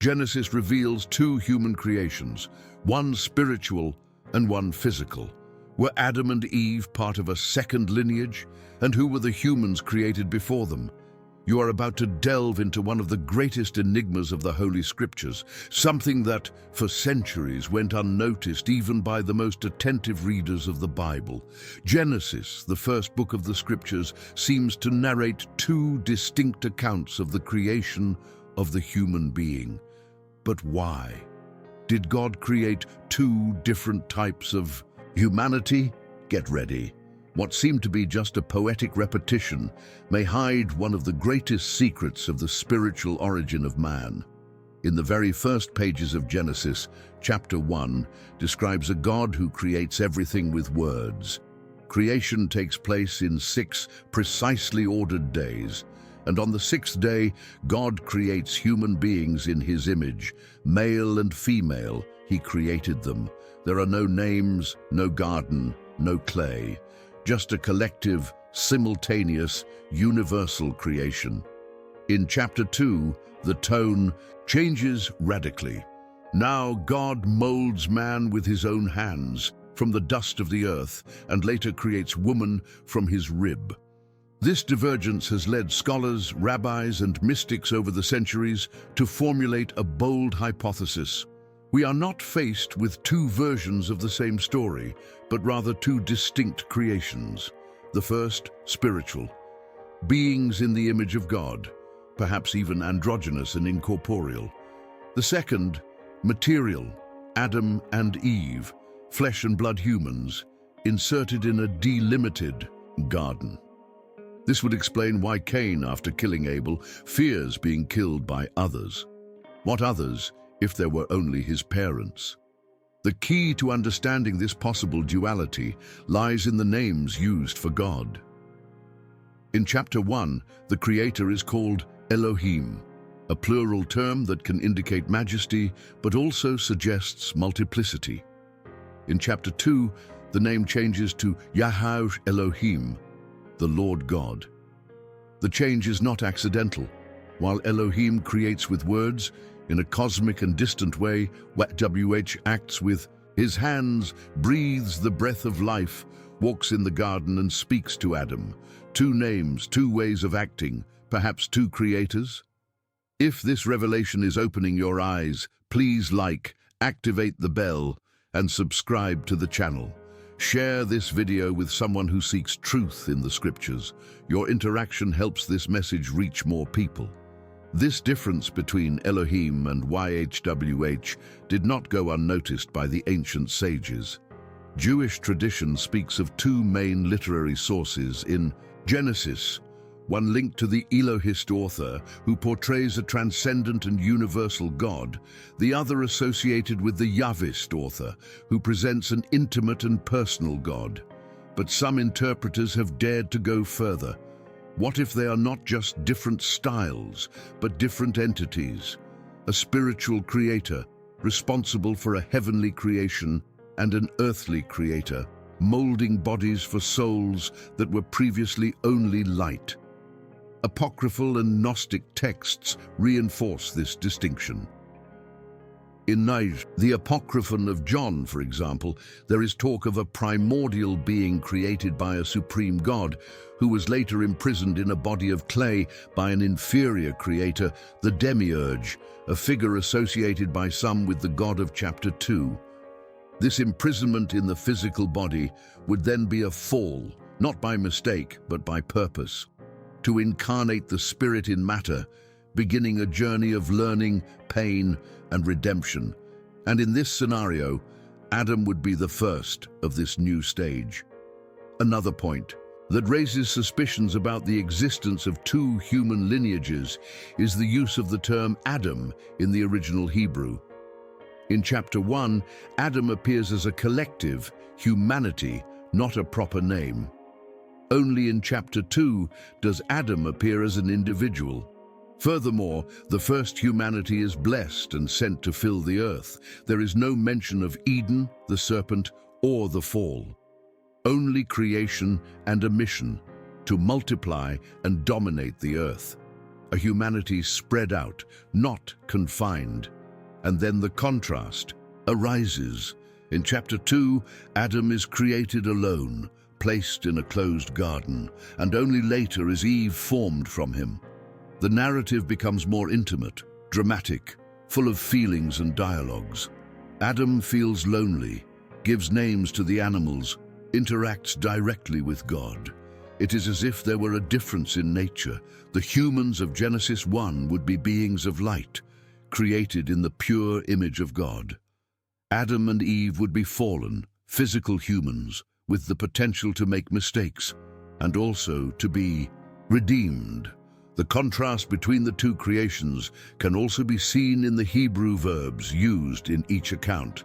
Genesis reveals two human creations, one spiritual and one physical. Were Adam and Eve part of a second lineage? And who were the humans created before them? You are about to delve into one of the greatest enigmas of the Holy Scriptures, something that, for centuries, went unnoticed even by the most attentive readers of the Bible. Genesis, the first book of the Scriptures, seems to narrate two distinct accounts of the creation of the human being. But why? Did God create two different types of humanity? Get ready. What seemed to be just a poetic repetition may hide one of the greatest secrets of the spiritual origin of man. In the very first pages of Genesis, chapter 1 describes a God who creates everything with words. Creation takes place in 6 precisely ordered days, and on the 6th day, God creates human beings in his image. Male and female, he created them. There are no names, no garden, no clay. Just a collective, simultaneous, universal creation. In chapter 2, the tone changes radically. Now God molds man with his own hands from the dust of the earth and later creates woman from his rib. This divergence has led scholars, rabbis, and mystics over the centuries to formulate a bold hypothesis. We are not faced with two versions of the same story, but rather two distinct creations. The first, spiritual. Beings in the image of God, perhaps even androgynous and incorporeal. The second, material. Adam and Eve, flesh and blood humans, inserted in a delimited garden. This would explain why Cain, after killing Abel, fears being killed by others. What others, if there were only his parents? The key to understanding this possible duality lies in the names used for God. In chapter 1, the Creator is called Elohim, a plural term that can indicate majesty but also suggests multiplicity. In chapter 2, the name changes to Yahweh Elohim, the Lord God. The change is not accidental. While Elohim creates with words, in a cosmic and distant way, YHWH acts with his hands, breathes the breath of life, walks in the garden and speaks to Adam. Two names, two ways of acting, perhaps two creators? If this revelation is opening your eyes, please like, activate the bell, and subscribe to the channel. Share this video with someone who seeks truth in the Scriptures. Your interaction helps this message reach more people. This difference between Elohim and YHWH did not go unnoticed by the ancient sages. Jewish tradition speaks of two main literary sources in Genesis, one linked to the Elohist author who portrays a transcendent and universal God, the other associated with the Yahvist author who presents an intimate and personal God. But some interpreters have dared to go further. What if they are not just different styles, but different entities? A spiritual creator, responsible for a heavenly creation, and an earthly creator, molding bodies for souls that were previously only light. Apocryphal and Gnostic texts reinforce this distinction. In Nige, the Apocryphon of John, for example, there is talk of a primordial being created by a supreme God who was later imprisoned in a body of clay by an inferior creator, the Demiurge, a figure associated by some with the God of chapter 2. This imprisonment in the physical body would then be a fall, not by mistake, but by purpose, to incarnate the spirit in matter, beginning a journey of learning, pain, and redemption. And in this scenario, Adam would be the first of this new stage. Another point that raises suspicions about the existence of two human lineages is the use of the term Adam in the original Hebrew. In chapter 1, Adam appears as a collective, humanity, not a proper name. Only in chapter 2 does Adam appear as an individual. Furthermore, the first humanity is blessed and sent to fill the earth. There is no mention of Eden, the serpent, or the fall. Only creation and a mission to multiply and dominate the earth. a humanity spread out, not confined. And then the contrast arises. In chapter 2, Adam is created alone, placed in a closed garden, and only later is Eve formed from him. The narrative becomes more intimate, dramatic, full of feelings and dialogues. Adam feels lonely, gives names to the animals, interacts directly with God. It is as if there were a difference in nature. The humans of Genesis 1 would be beings of light, created in the pure image of God. Adam and Eve would be fallen, physical humans, with the potential to make mistakes, and also to be redeemed. The contrast between the two creations can also be seen in the Hebrew verbs used in each account.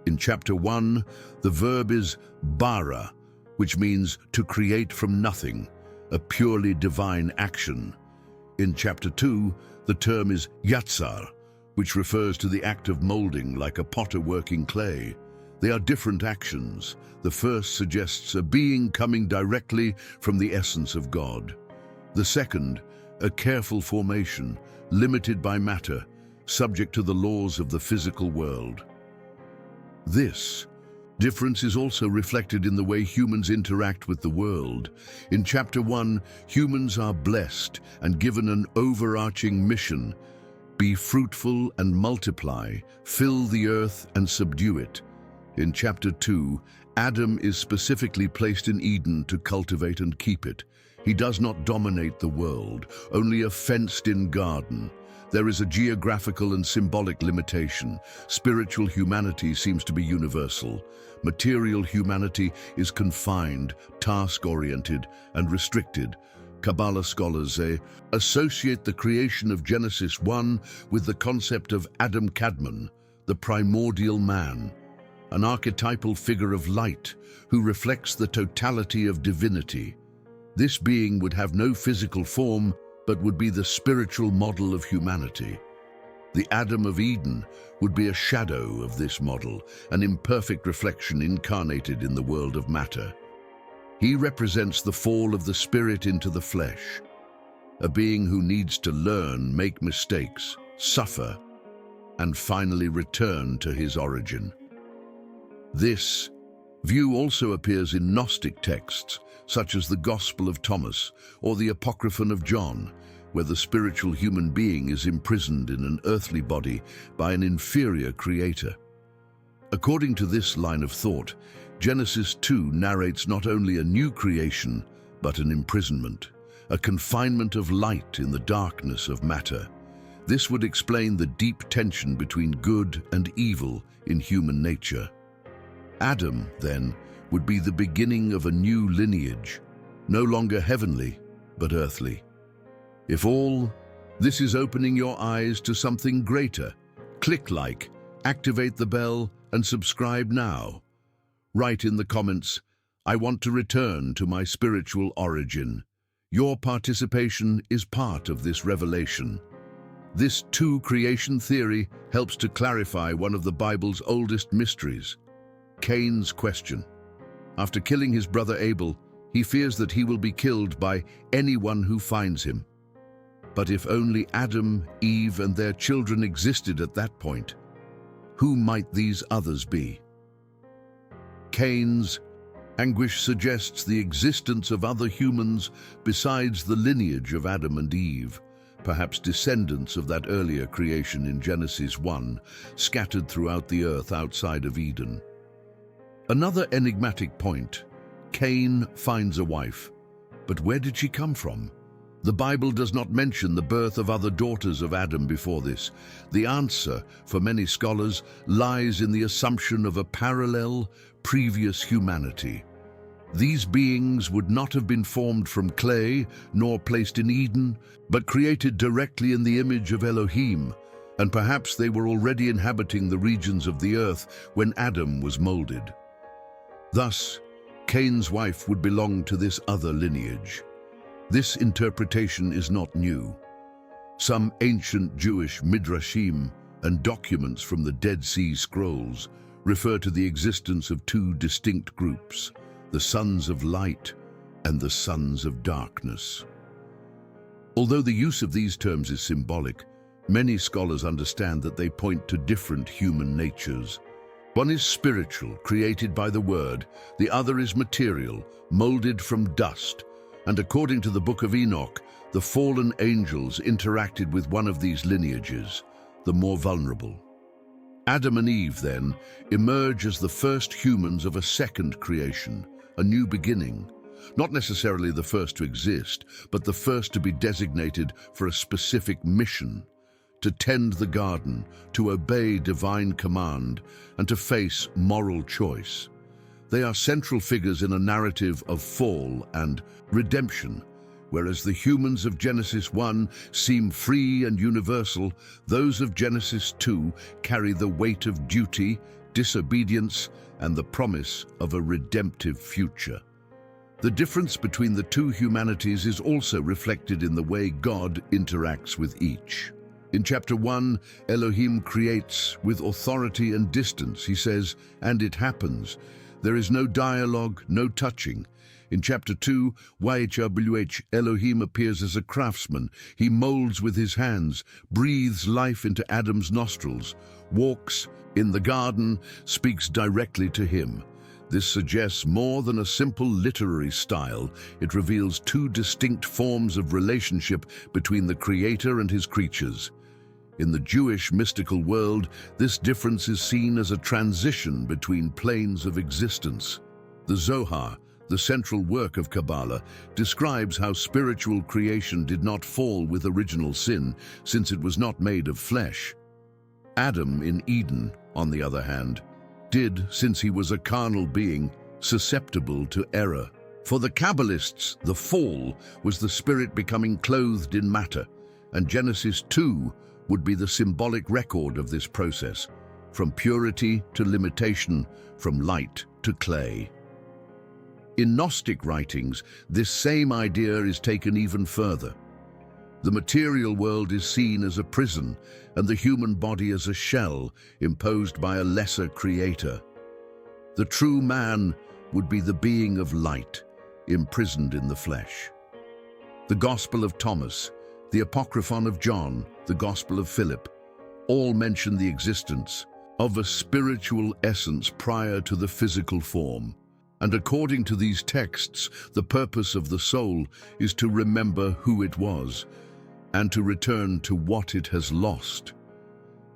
In chapter 1, the verb is bara, which means to create from nothing, a purely divine action. In chapter 2, the term is yatsar, which refers to the act of molding like a potter working clay. They are different actions. The first suggests a being coming directly from the essence of God. The second, a careful formation, limited by matter, subject to the laws of the physical world. This difference is also reflected in the way humans interact with the world. In chapter 1, humans are blessed and given an overarching mission: be fruitful and multiply, fill the earth and subdue it. In chapter 2, Adam is specifically placed in Eden to cultivate and keep it. He does not dominate the world, only a fenced-in garden. There is a geographical and symbolic limitation. Spiritual humanity seems to be universal. Material humanity is confined, task-oriented, and restricted. Kabbalah scholars associate the creation of Genesis 1 with the concept of Adam Kadmon, the primordial man, an archetypal figure of light who reflects the totality of divinity. This being would have no physical form, but would be the spiritual model of humanity. The Adam of Eden would be a shadow of this model, an imperfect reflection incarnated in the world of matter. He represents the fall of the spirit into the flesh, a being who needs to learn, make mistakes, suffer, and finally return to his origin. This view also appears in Gnostic texts, such as the Gospel of Thomas or the Apocryphon of John, where the spiritual human being is imprisoned in an earthly body by an inferior creator. According to this line of thought, Genesis 2 narrates not only a new creation, but an imprisonment, a confinement of light in the darkness of matter. This would explain the deep tension between good and evil in human nature. Adam, then, would be the beginning of a new lineage, no longer heavenly, but earthly. If all this is opening your eyes to something greater, click like, activate the bell, and subscribe now. Write in the comments, "I want to return to my spiritual origin." Your participation is part of this revelation. This two-creation theory helps to clarify one of the Bible's oldest mysteries, Cain's question. After killing his brother Abel, he fears that he will be killed by anyone who finds him. But if only Adam, Eve, and their children existed at that point, who might these others be? Cain's anguish suggests the existence of other humans besides the lineage of Adam and Eve, perhaps descendants of that earlier creation in Genesis 1, scattered throughout the earth outside of Eden. Another enigmatic point: Cain finds a wife. But where did she come from? The Bible does not mention the birth of other daughters of Adam before this. The answer, for many scholars, lies in the assumption of a parallel, previous humanity. These beings would not have been formed from clay, nor placed in Eden, but created directly in the image of Elohim, and perhaps they were already inhabiting the regions of the earth when Adam was molded. Thus, Cain's wife would belong to this other lineage. This interpretation is not new. Some ancient Jewish midrashim and documents from the Dead Sea Scrolls refer to the existence of two distinct groups, the sons of light and the sons of darkness. Although the use of these terms is symbolic, many scholars understand that they point to different human natures. One is spiritual, created by the Word. The other is material, molded from dust. And according to the Book of Enoch, the fallen angels interacted with one of these lineages, the more vulnerable. Adam and Eve, then, emerge as the first humans of a second creation, a new beginning. Not necessarily the first to exist, but the first to be designated for a specific mission: to tend the garden, to obey divine command, and to face moral choice. They are central figures in a narrative of fall and redemption. Whereas the humans of Genesis 1 seem free and universal, those of Genesis 2 carry the weight of duty, disobedience, and the promise of a redemptive future. The difference between the two humanities is also reflected in the way God interacts with each. In chapter 1, Elohim creates with authority and distance. He says, "And it happens." There is no dialogue, no touching. In chapter 2, YHWH, Elohim appears as a craftsman. He molds with his hands, breathes life into Adam's nostrils, walks in the garden, speaks directly to him. This suggests more than a simple literary style. It reveals two distinct forms of relationship between the Creator and his creatures. In the Jewish mystical world, this difference is seen as a transition between planes of existence. The Zohar, the central work of Kabbalah, describes how spiritual creation did not fall with original sin, since it was not made of flesh. Adam in Eden, on the other hand, did, since he was a carnal being, susceptible to error. For the Kabbalists, the fall was the spirit becoming clothed in matter, and Genesis 2 would be the symbolic record of this process, from purity to limitation, from light to clay. In Gnostic writings, this same idea is taken even further. The material world is seen as a prison, and the human body as a shell imposed by a lesser creator. The true man would be the being of light, imprisoned in the flesh. The Gospel of Thomas, the Apocryphon of John, the Gospel of Philip, all mention the existence of a spiritual essence prior to the physical form. And according to these texts, the purpose of the soul is to remember who it was and to return to what it has lost.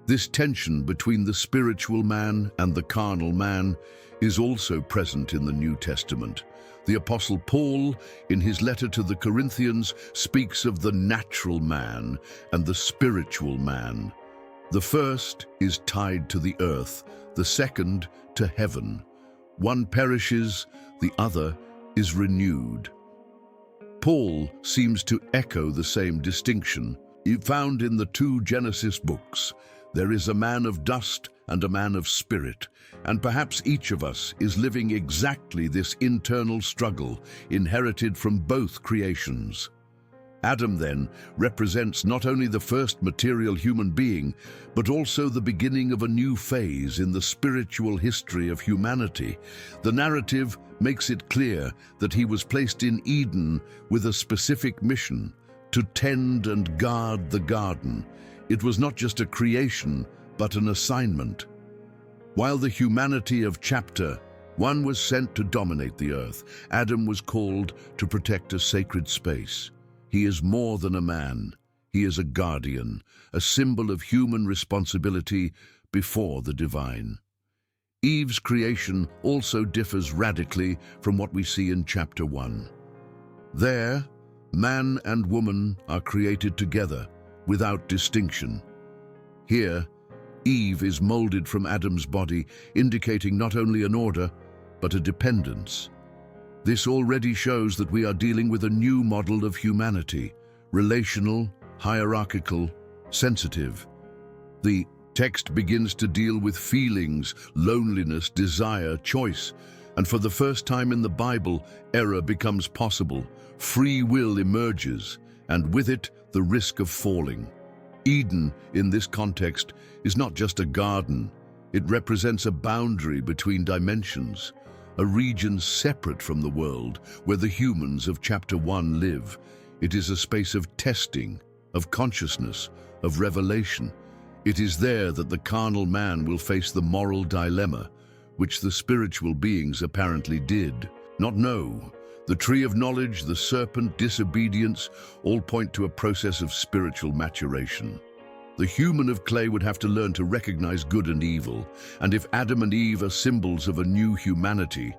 This tension between the spiritual man and the carnal man is also present in the New Testament. The Apostle Paul, in his letter to the Corinthians, speaks of the natural man and the spiritual man. The first is tied to the earth, the second to heaven. One perishes, the other is renewed. Paul seems to echo the same distinction found in the two Genesis books. There is a man of dust and a man of spirit, and perhaps each of us is living exactly this internal struggle inherited from both creations. Adam, then, represents not only the first material human being, but also the beginning of a new phase in the spiritual history of humanity. The narrative makes it clear that he was placed in Eden with a specific mission: to tend and guard the garden. It was not just a creation, but an assignment. While the humanity of chapter 1 was sent to dominate the earth, Adam was called to protect a sacred space. He is more than a man. He is a guardian, a symbol of human responsibility before the divine. Eve's creation also differs radically from what we see in chapter 1. There, man and woman are created together, without distinction. Here, Eve is molded from Adam's body, indicating not only an order, but a dependence. This already shows that we are dealing with a new model of humanity, relational, hierarchical, sensitive. The text begins to deal with feelings, loneliness, desire, choice, and for the first time in the Bible, error becomes possible. Free will emerges, and with it, the risk of falling. Eden, in this context, is not just a garden. It represents a boundary between dimensions, a region separate from the world where the humans of chapter 1 live. It is a space of testing, of consciousness, of revelation. It is there that the carnal man will face the moral dilemma, which the spiritual beings apparently did not know. The tree of knowledge, the serpent, disobedience, all point to a process of spiritual maturation. The human of clay would have to learn to recognize good and evil, and if Adam and Eve are symbols of a new humanity,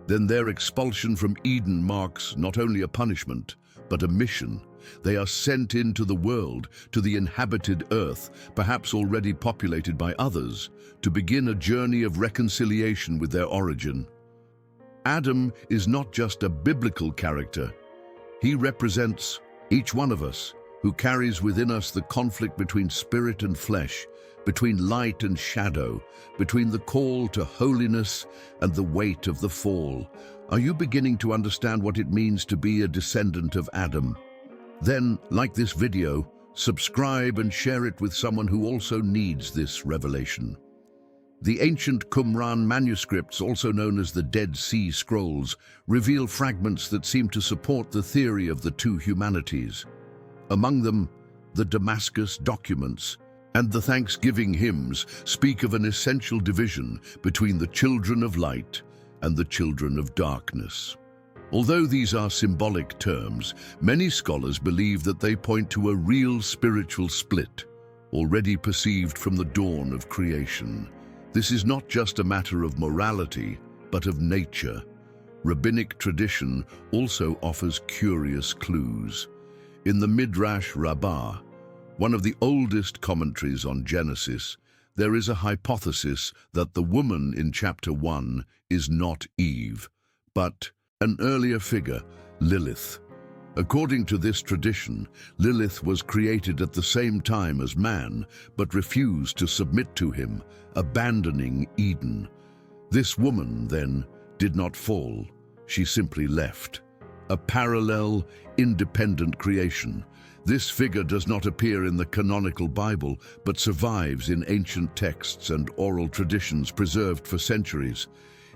then their expulsion from Eden marks not only a punishment, but a mission. They are sent into the world, to the inhabited earth, perhaps already populated by others, to begin a journey of reconciliation with their origin. Adam is not just a biblical character. He represents each one of us, who carries within us the conflict between spirit and flesh, between light and shadow, between the call to holiness and the weight of the fall. Are you beginning to understand what it means to be a descendant of Adam? Then, like this video, subscribe and share it with someone who also needs this revelation. The ancient Qumran manuscripts, also known as the Dead Sea Scrolls, reveal fragments that seem to support the theory of the two humanities. Among them, the Damascus documents and the Thanksgiving hymns speak of an essential division between the children of light and the children of darkness. Although these are symbolic terms, many scholars believe that they point to a real spiritual split, already perceived from the dawn of creation. This is not just a matter of morality, but of nature. Rabbinic tradition also offers curious clues. In the Midrash Rabbah, one of the oldest commentaries on Genesis, there is a hypothesis that the woman in chapter 1 is not Eve, but an earlier figure, Lilith. According to this tradition, Lilith was created at the same time as man, but refused to submit to him, abandoning Eden. This woman, then, did not fall. She simply left. A parallel, independent creation. This figure does not appear in the canonical Bible, but survives in ancient texts and oral traditions preserved for centuries.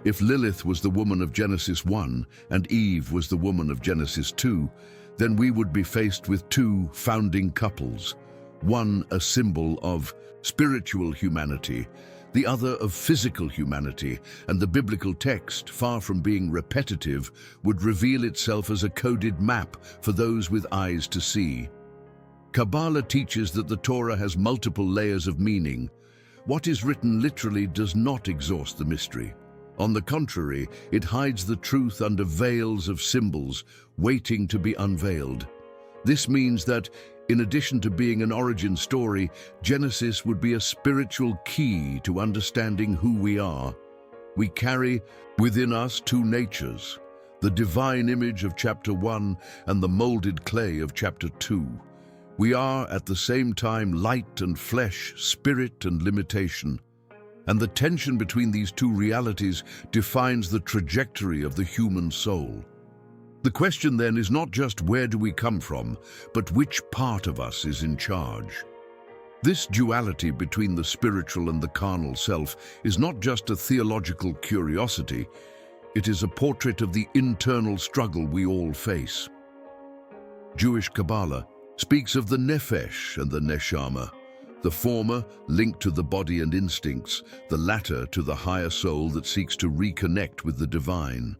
If Lilith was the woman of Genesis 1 and Eve was the woman of Genesis 2, then we would be faced with two founding couples, one a symbol of spiritual humanity, the other of physical humanity, and the biblical text, far from being repetitive, would reveal itself as a coded map for those with eyes to see. Kabbalah teaches that the Torah has multiple layers of meaning. What is written literally does not exhaust the mystery. On the contrary, it hides the truth under veils of symbols, waiting to be unveiled. This means that, in addition to being an origin story, Genesis would be a spiritual key to understanding who we are. We carry within us two natures, the divine image of chapter 1 and the molded clay of chapter 2. We are at the same time light and flesh, spirit and limitation. And the tension between these two realities defines the trajectory of the human soul. The question then is not just where do we come from, but which part of us is in charge. This duality between the spiritual and the carnal self is not just a theological curiosity, it is a portrait of the internal struggle we all face. Jewish Kabbalah speaks of the Nefesh and the Neshama, the former linked to the body and instincts, the latter to the higher soul that seeks to reconnect with the divine.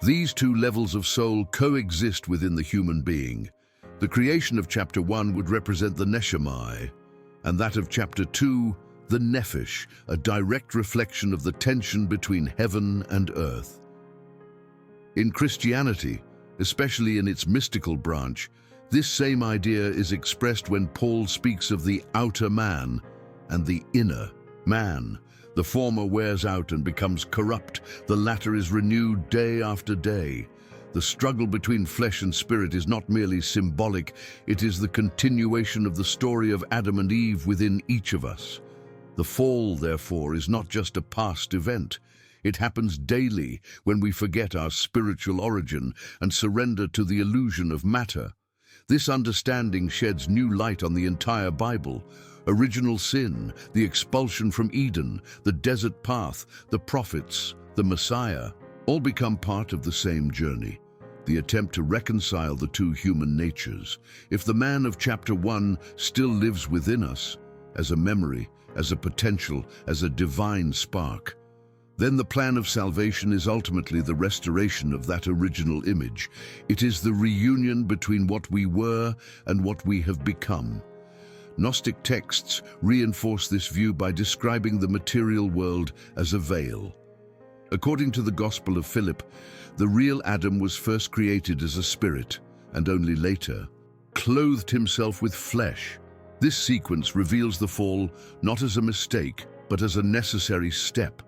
These two levels of soul coexist within the human being. The creation of chapter 1 would represent the Neshama, and that of chapter 2, the Nefesh, a direct reflection of the tension between heaven and earth. In Christianity, especially in its mystical branch, this same idea is expressed when Paul speaks of the outer man and the inner man. The former wears out and becomes corrupt, the latter is renewed day after day. The struggle between flesh and spirit is not merely symbolic, it is the continuation of the story of Adam and Eve within each of us. The fall, therefore, is not just a past event. It happens daily when we forget our spiritual origin and surrender to the illusion of matter. This understanding sheds new light on the entire Bible. Original sin, the expulsion from Eden, the desert path, the prophets, the Messiah, all become part of the same journey. the attempt to reconcile the two human natures. If the man of chapter 1 still lives within us, as a memory, as a potential, as a divine spark, then the plan of salvation is ultimately the restoration of that original image. It is the reunion between what we were and what we have become. Gnostic texts reinforce this view by describing the material world as a veil. According to the Gospel of Philip, the real Adam was first created as a spirit, and only later clothed himself with flesh. This sequence reveals the fall not as a mistake, but as a necessary step.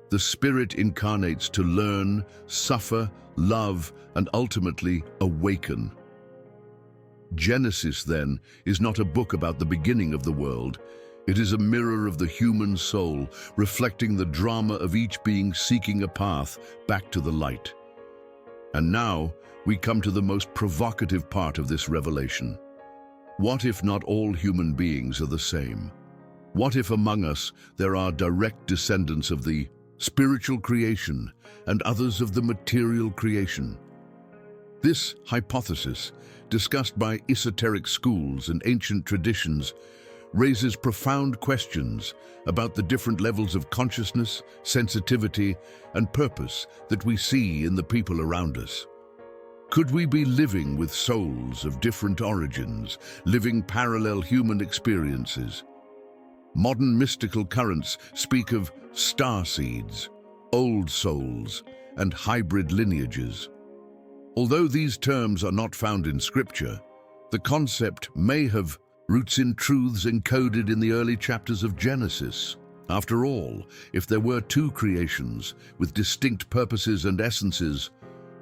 The Spirit incarnates to learn, suffer, love, and ultimately awaken. Genesis, then, is not a book about the beginning of the world. It is a mirror of the human soul, reflecting the drama of each being seeking a path back to the light. And now, we come to the most provocative part of this revelation. What if not all human beings are the same? What if among us there are direct descendants of the spiritual creation and others of the material creation? This hypothesis, discussed by esoteric schools and ancient traditions, raises profound questions about the different levels of consciousness, sensitivity, and purpose that we see in the people around us. Could we be living with souls of different origins, living parallel human experiences? Modern mystical currents speak of star seeds, old souls, and hybrid lineages. Although these terms are not found in Scripture, the concept may have roots in truths encoded in the early chapters of Genesis. After all, if there were two creations with distinct purposes and essences,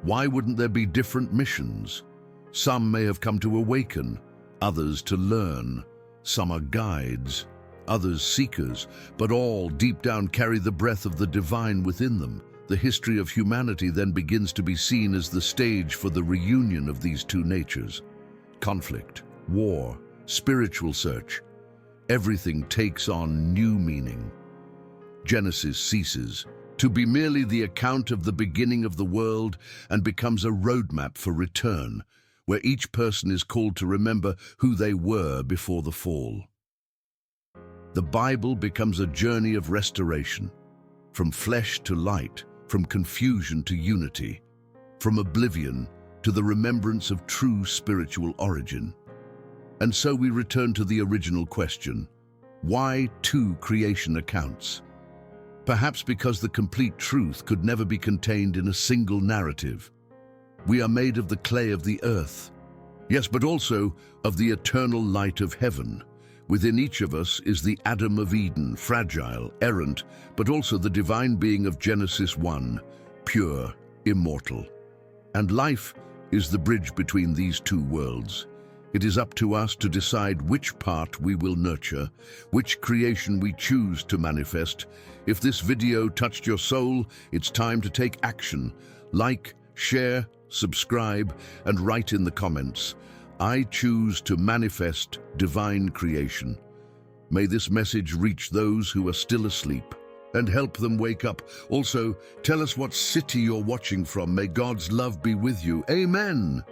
why wouldn't there be different missions? Some may have come to awaken, others to learn. Some are guides, others seekers, but all deep down carry the breath of the divine within them. The history of humanity then begins to be seen as the stage for the reunion of these two natures. Conflict, war, spiritual search, everything takes on new meaning. Genesis ceases to be merely the account of the beginning of the world and becomes a roadmap for return, where each person is called to remember who they were before the fall. The Bible becomes a journey of restoration, from flesh to light, from confusion to unity, from oblivion to the remembrance of true spiritual origin. And so we return to the original question: why two creation accounts? Perhaps because the complete truth could never be contained in a single narrative. We are made of the clay of the earth, yes, but also of the eternal light of heaven. Within each of us is the Adam of Eden, fragile, errant, but also the divine being of Genesis 1, pure, immortal. And life is the bridge between these two worlds. It is up to us to decide which part we will nurture, which creation we choose to manifest. If this video touched your soul, it's time to take action. Like, share, subscribe, and write in the comments: I choose to manifest divine creation. May this message reach those who are still asleep and help them wake up. Also, tell us what city you're watching from. May God's love be with you. Amen.